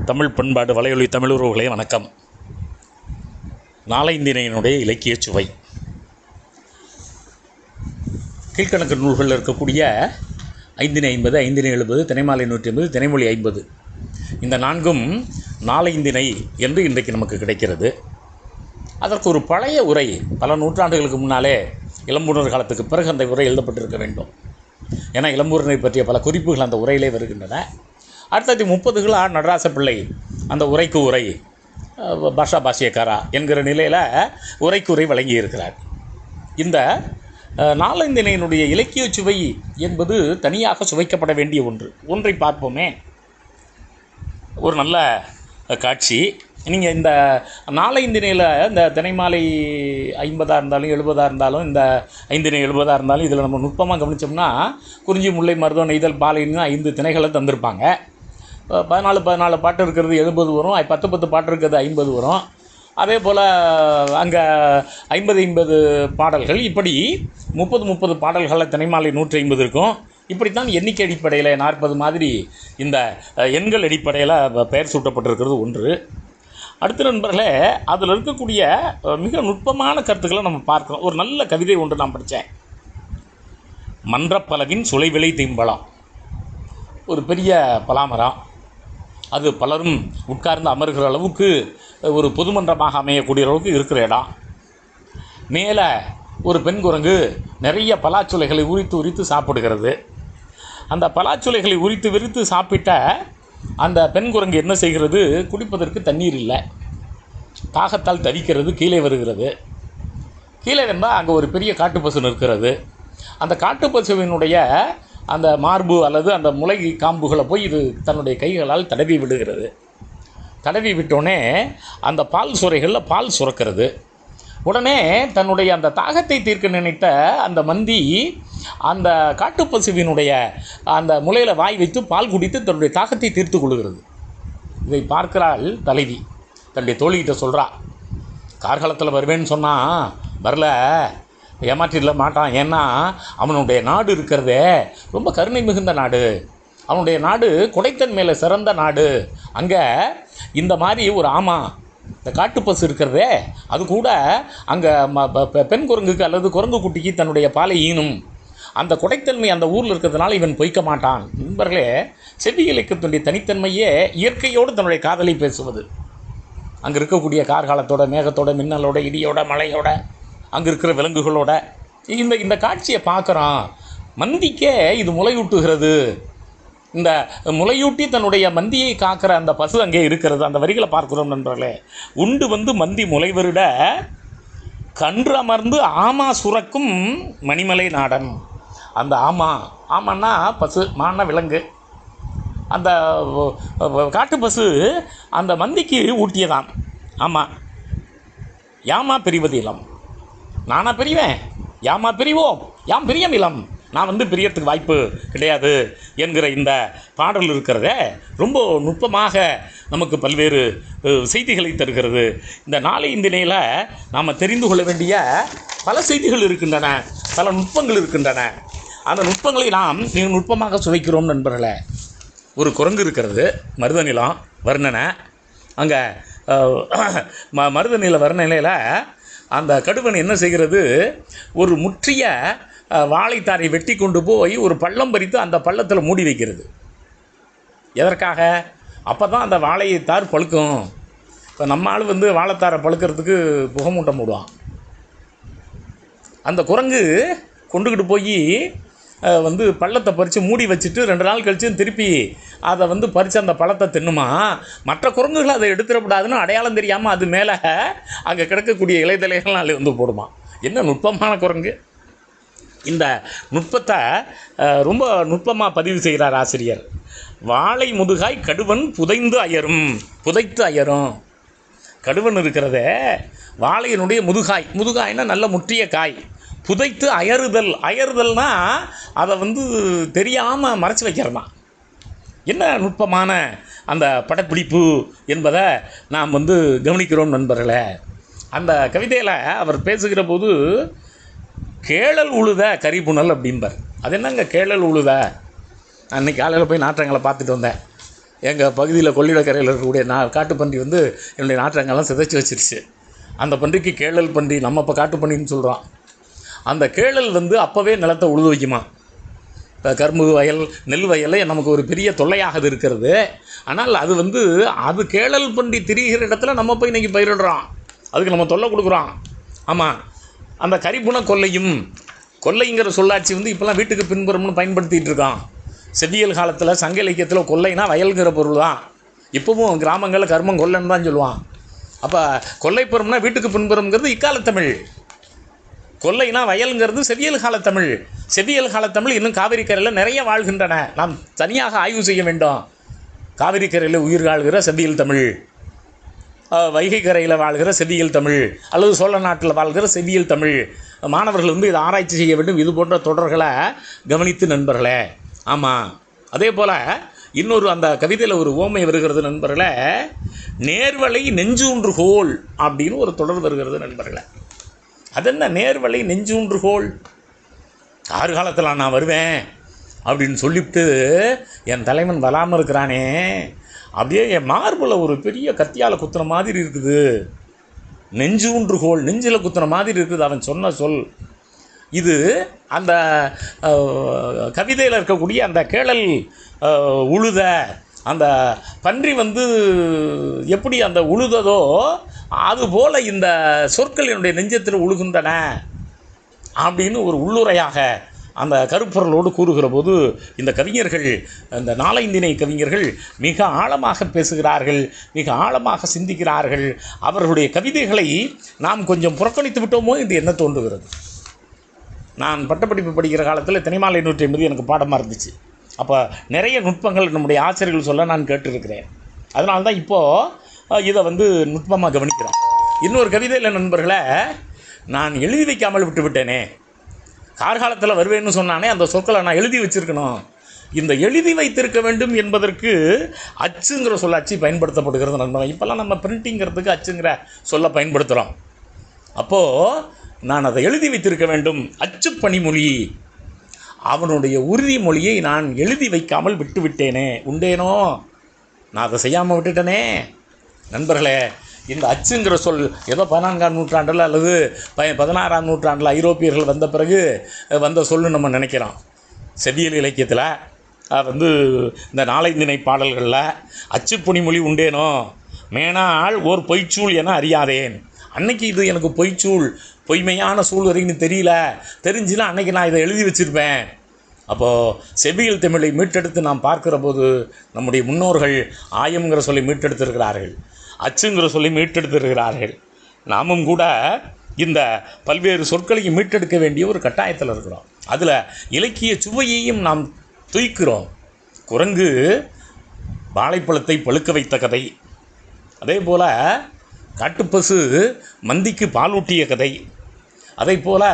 தமிழ் பண்பாடு வலையொலி தமிழுறவுகளே வணக்கம். நாலைந்தினையினுடைய இலக்கிய சுவை கீழ்கணக்கு நூல்களில் இருக்கக்கூடிய 550, 570, திணைமாலை 180, திணைமொழி 50 இந்த நான்கும் நாலைந்திணை என்று இன்றைக்கு நமக்கு கிடைக்கிறது. அதற்கு ஒரு பழைய உரை பல நூற்றாண்டுகளுக்கு முன்னாலே இளம்பூரணர் காலத்துக்கு பிறகு அந்த உரை எழுதப்பட்டிருக்க வேண்டும். ஏன்னா இளம்பூரனை பற்றிய பல குறிப்புகள் அந்த உரையிலே வருகின்றன. 1930 நடராச பிள்ளை அந்த உரைக்கு உரை பாஷா பாஷியக்காரா என்கிற நிலையில் உரைக்கு உரை வழங்கியிருக்கிறார். இந்த நாலைந்திணையினுடைய இலக்கிய சுவை என்பது தனியாக சுவைக்கப்பட வேண்டிய ஒன்றை பார்ப்போமே. ஒரு நல்ல காட்சி. நீங்கள் இந்த நாலைந்திணையில் இந்த திணைமாலை 50 இருந்தாலும் 70 இருந்தாலும் இந்த 5 70 இருந்தாலும் இதில் நம்ம நுட்பமாக கவனித்தோம்னா குறிஞ்சி, முல்லை, மருதம், நெய்தல், பாலைன்னு 5 திணைகளை தந்திருப்பாங்க. 14 பாட்டு இருக்கிறது 70 வரும், 10 பாட்டு இருக்கிறது 50 வரும். அதே போல் அங்கே 50 பாடல்கள், இப்படி 30 பாடல்களில் திணைமாலை 150 இருக்கும். இப்படித்தான் எண்ணிக்கை அடிப்படையில் 40 மாதிரி இந்த எண்கள் அடிப்படையில் பெயர் சூட்டப்பட்டிருக்கிறது ஒன்று. அடுத்த நண்பர்களே, அதில் இருக்கக்கூடிய மிக நுட்பமான கருத்துக்களை நம்ம பார்க்குறோம். ஒரு நல்ல கவிதை ஒன்று நான் படித்தேன். மன்றப்பலவின் சுளைவிலை தீம்பழம். ஒரு பெரிய பலாமரம், அது பலரும் உட்கார்ந்து அமர்கிற அளவுக்கு ஒரு பொதுமன்றமாக அமையக்கூடிய அளவுக்கு இருக்கிற இடம். மேலே ஒரு பெண் குரங்கு நிறைய பலாச்சுளைகளை உரித்து சாப்பிடுகிறது. அந்த பலாச்சுளைகளை உரித்து சாப்பிட்ட அந்த பெண் குரங்கு என்ன செய்கிறது? குடிப்பதற்கு தண்ணீர் இல்லை, தாகத்தால் தவிக்கிறது. கீழே வருகிறது. கீழே வந்தால் அங்கே ஒரு பெரிய காட்டுப்பசு நிற்கிறது. அந்த காட்டுப்பசுவினுடைய அந்த மார்பு அல்லது அந்த முளை காம்புகளை போய் இது தன்னுடைய கைகளால் தடவி விடுகிறது. தடவி விட்டோடனே அந்த பால் சுரைகளில் பால் சுரக்கிறது. உடனே தன்னுடைய அந்த தாகத்தை தீர்க்க நினைத்த அந்த மந்தி அந்த காட்டுப்பசுவினுடைய அந்த முளையில் வாய் வைத்து பால் குடித்து தன்னுடைய தாகத்தை தீர்த்து கொள்கிறது. இதை பார்க்கிறாள் தலைவி. தன்னுடைய தோழிகிட்ட சொல்கிறா, கார்காலத்தில் வருவேன்னு சொன்னால் வரல, ஏமாற்றிட மாட்டான். ஏன்னா அவனுடைய நாடு இருக்கிறதே ரொம்ப கருணை மிகுந்த நாடு. அவனுடைய நாடு குடைத்தன் மேலே சிறந்த நாடு. அங்கே இந்த மாதிரி ஒரு ஆமா இந்த காட்டுப்பசு இருக்கிறதே, அது கூட அங்கே பெண் குரங்குக்கு அல்லது குரங்கு குட்டிக்கு தன்னுடைய பாலை ஈனும். அந்த குடைத்தன்மை அந்த ஊரில் இருக்கிறதுனால இவன் பொய்க்க மாட்டான். நண்பர்களே, செவ்வி இலக்கியத்தினுடைய தனித்தன்மையே இயற்கையோடு தன்னுடைய காதலை பேசுவது. அங்கே இருக்கக்கூடிய கார்காலத்தோட, மேகத்தோட, மின்னலோட, இடியோட, மழையோட, அங்கே இருக்கிற விலங்குகளோட இந்த காட்சியை பார்க்குறான். மந்திக்கே இது முளையூட்டுகிறது. இந்த முளையூட்டி தன்னுடைய மந்தியை காக்கிற அந்த பசு அங்கே இருக்கிறது. அந்த வரிகளை பார்க்குறோம் நண்பர்களே. உண்டு மந்தி முளைவருட கன்று அமர்ந்து ஆமா சுரக்கும் மணிமலை நாடன். அந்த ஆமான்னா பசு, மானா விலங்கு. அந்த காட்டு பசு அந்த மந்திக்கு ஊட்டியதான். ஆமாம், யாமா பிரிவது இளம், நானா பிரிவேன், யாமா பிரிவோம், யாம் பிரியம் இளம், நான் பிரியறதுக்கு வாய்ப்பு கிடையாது என்கிற இந்த பாடல் இருக்கிறத ரொம்ப நுட்பமாக நமக்கு பல்வேறு செய்திகளை தருகிறது. இந்த நாலைந்திணையில் நாம் தெரிந்து கொள்ள வேண்டிய பல செய்திகள் இருக்கின்றன, பல நுட்பங்கள் இருக்கின்றன. அந்த நுட்பங்களை நாம் மிக நுட்பமாக சுவைக்கிறோம் நண்பர்களே. ஒரு குரங்கு இருக்கிறது, மருதநிலம் வர்ணனை. அங்கே மருதநில வர்ணனையில் அந்த கடுவன் என்ன செய்கிறது? ஒரு முற்றிய வாழைத்தாரை வெட்டி கொண்டு போய் ஒரு பள்ளம் பறித்து அந்த பள்ளத்தில் மூடி வைக்கிறது. எதற்காக? அப்போ தான் அந்த வாழைத்தார் பழுக்கும். இப்போ நம்ம ஆள் வாழைத்தாரை பழுக்கிறதுக்கு புகமூட்டம் போடுவான். அந்த குரங்கு கொண்டுக்கிட்டு போய் பள்ளத்தை பறித்து மூடி வச்சுட்டு 2 நாள் கழித்து திருப்பி அதை பறித்து அந்த பழத்தை தின்னுமா. மற்ற குரங்குகள் அதை எடுத்துடக்கூடாதுன்னு அடையாளம் தெரியாமல் அது மேலே அங்கே கிடக்கக்கூடிய இலைதலைகள்லாம் அதில் போடுமா. என்ன நுட்பமான குரங்கு! இந்த நுட்பத்தை ரொம்ப நுட்பமாக பதிவு செய்கிறார் ஆசிரியர். வாழை முதுகாய் கடுவன் புதைத்து அயரும். கடுவன் இருக்கிறதே வாழையினுடைய முதுகாய்னா நல்ல முற்றிய காய். புதைத்து அயறுதல்னா அதை தெரியாமல் மறைச்சி வைக்கிறனா. என்ன நுட்பமான அந்த படப்பிடிப்பு என்பதை நாம் கவனிக்கிறோம் நண்பர்களே. அந்த கவிதையில் அவர் பேசுகிற போது கேழல் உழுத கரிபுணல் அப்படிம்பார். அது என்னங்க கேழல் உழுத? அன்றைக்கி காலையில் போய் நாற்றங்களை பார்த்துட்டு வந்தேன். எங்கள் பகுதியில் கொள்ளிடக்கரையில் இருக்கக்கூடிய காட்டுப்பன்றி வந்து என்னுடைய நாற்றங்கள்லாம் சிதைச்சி வச்சிருச்சு. அந்த பன்றிக்கு கேழல் பன்றி, நம்ம இப்போ காட்டுப்பன்றின்னு சொல்கிறோம். அந்த கேழல் வந்து அப்போவே நிலத்தை உழுது வைக்குமா. இப்போ கரும்பு வயல், நெல் வயல் நமக்கு ஒரு பெரிய தொல்லையாக இருக்கிறது. ஆனால் அது வந்து அது கேழல் பன்றி திரிகிற இடத்துல நம்ம போய் இன்றைக்கி பயிரிடுறோம், அதுக்கு நம்ம தொல்லை கொடுக்குறோம். ஆமாம், அந்த கரிபுண கொல்லையும், கொல்லைங்கிற சொல்லாட்சி வந்து இப்போலாம் வீட்டுக்கு பின்புறம்னு பயன்படுத்திகிட்டு இருக்கான். செவ்வியல் காலத்தில் சங்க இலக்கியத்தில் கொல்லைனா வயல்கிற பொருள் தான். இப்போவும் கிராமங்களில் கர்மம் கொல்லைன்னு தான் சொல்லுவான். அப்போ கொல்லைப்புறம்னா வீட்டுக்கு பின்புறம்ங்கிறது இக்காலத்தமிழ், கொல்லைனா வயலுங்கிறது செவ்வியல் காலத்தமிழ். செவ்வியல் காலத்தமிழ் இன்னும் காவிரி கரையில் நிறைய வாழ்கின்றன. நாம் தனியாக ஆய்வு செய்ய வேண்டும். காவிரி கரையில் உயிர் வாழ்கிற செவ்வியல் தமிழ், வைகை கரையில் வாழ்கிற செவ்வியல் தமிழ், அல்லது சோழ நாட்டில் வாழ்கிற செவ்வியல் தமிழ். மாணவர்கள் வந்து இதை ஆராய்ச்சி செய்ய வேண்டும். இது போன்ற தொடர்களை கவனித்து நண்பர்களே. ஆமாம், அதே போல் இன்னொரு அந்த கவிதையில் ஒரு ஓமை வருகிறது நண்பர்களே. நேர்வலை நெஞ்சூன்றுகோல் அப்படின்னு ஒரு தொடர் வருகிறது நண்பர்களே. அதென்ன நேர்வலை நெஞ்சூன்றுகோல்? காலத்தில் நான் வருவேன் அப்படின்னு சொல்லிவிட்டு என் தலைவன் வராமல் இருக்கிறானே, அப்படியே என் மார்பில் ஒரு பெரிய கத்தியால் குத்துன மாதிரி இருக்குது. நெஞ்சூன்றுகோல், நெஞ்சில் குத்துன மாதிரி இருக்குது அவன் சொன்ன சொல். இது அந்த கவிதையில் இருக்கக்கூடிய அந்த கேழல் உழுத அந்த பன்றி வந்து எப்படி அந்த உழுததோ அதுபோல் இந்த சொற்கள் என்னுடைய நெஞ்சத்தில் உழுகின்றன அப்படின்னு ஒரு உள்ளுரையாக அந்த கருப்பொருளோடு கூறுகிற போது இந்த கவிஞர்கள், இந்த நாலைந்திணை கவிஞர்கள் மிக ஆழமாக பேசுகிறார்கள், மிக ஆழமாக சிந்திக்கிறார்கள். அவர்களுடைய கவிதைகளை நாம் கொஞ்சம் புறக்கணித்து விட்டோமோ என்று என்ன தோன்றுகிறது. நான் பட்டப்படிப்பு படிக்கிற காலத்தில் திணைமாலை 150 எனக்கு பாடமாக இருந்துச்சு. அப்போ நிறைய நுட்பங்கள் நம்முடைய ஆசிரியர்கள் சொல்ல நான் கேட்டிருக்கிறேன். அதனால தான் இப்போது இதை வந்து நுட்பமாக கவனிக்கிறேன். இன்னொரு கவிதையில் நண்பர்களை, நான் எழுதி வைக்காமல் விட்டு விட்டேனே, கார்காலத்தில் வருவேன்னு சொன்னானே அந்த சொற்களை நான் எழுதி வச்சுருக்கணும். இந்த எழுதி வைத்திருக்க வேண்டும் என்பதற்கு அச்சுங்கிற சொல்லாட்சி பயன்படுத்தப்படுகிறது நண்பர்கள். இப்போல்லாம் நம்ம பிரிண்டிங்கிறதுக்கு அச்சுங்கிற சொல்ல பயன்படுத்துகிறோம். அப்போது நான் அதை எழுதி வைத்திருக்க வேண்டும். அச்சு பணிமொழி, அவனுடைய உறுதிமொழியை நான் எழுதி வைக்காமல் விட்டு விட்டேனே, உண்டேனோ, நான் அதை செய்யாமல் விட்டுட்டேனே. நண்பர்களே, இந்த அச்சுங்கிற சொல் ஏதோ 14ஆம் நூற்றாண்டில் அல்லது 16ஆம் நூற்றாண்டில் ஐரோப்பியர்கள் வந்த பிறகு வந்த சொல்லுன்னு நம்ம நினைக்கிறோம். செவ்வியல் இலக்கியத்தில் வந்து இந்த நாலைந்திணை பாடல்களில் அச்சு பணிமொழி உண்டேனோ, மேனால் ஓர் பொய்ச்சூள் என அறியாதேன். அன்னைக்கு இது எனக்கு பொய்ச்சூள், பொய்மையான சூள் வரைக்கும் தெரியல, தெரிஞ்சுன்னா அன்றைக்கி நான் இதை எழுதி வச்சுருப்பேன். அப்போது செவ்வியல் தமிழை மீட்டெடுத்து நாம் பார்க்குற போது நம்முடைய முன்னோர்கள் ஆயம்ங்கிற சொல்லி மீட்டெடுத்திருக்கிறார்கள், அச்சுங்கிற சொல்லி மீட்டெடுத்திருக்கிறார்கள். நாமும் கூட இந்த பல்வேறு சொற்களையும் மீட்டெடுக்க வேண்டிய ஒரு கட்டாயத்தில் இருக்கிறோம். அதில் இலக்கிய சுவையையும் நாம் தூய்க்கிறோம். குரங்கு வாழைப்பழத்தை பழுக்க வைத்த கதை, அதே போல் காட்டுப்பசு மந்திக்கு பாலூட்டிய கதை, அதை போல்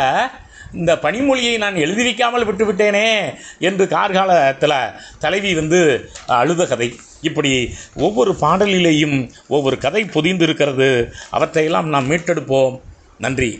இந்த பனிமொழியை நான் எழுதி வைக்காமல் விட்டுவிட்டேனே என்று கார்காலத்தில் தலைவி வந்து அழுத கதை. இப்படி ஒவ்வொரு பாடலிலேயும் ஒவ்வொரு கதை பொதிந்திருக்கிறது. அவற்றையெல்லாம் நாம் மீட்டெடுப்போம். நன்றி.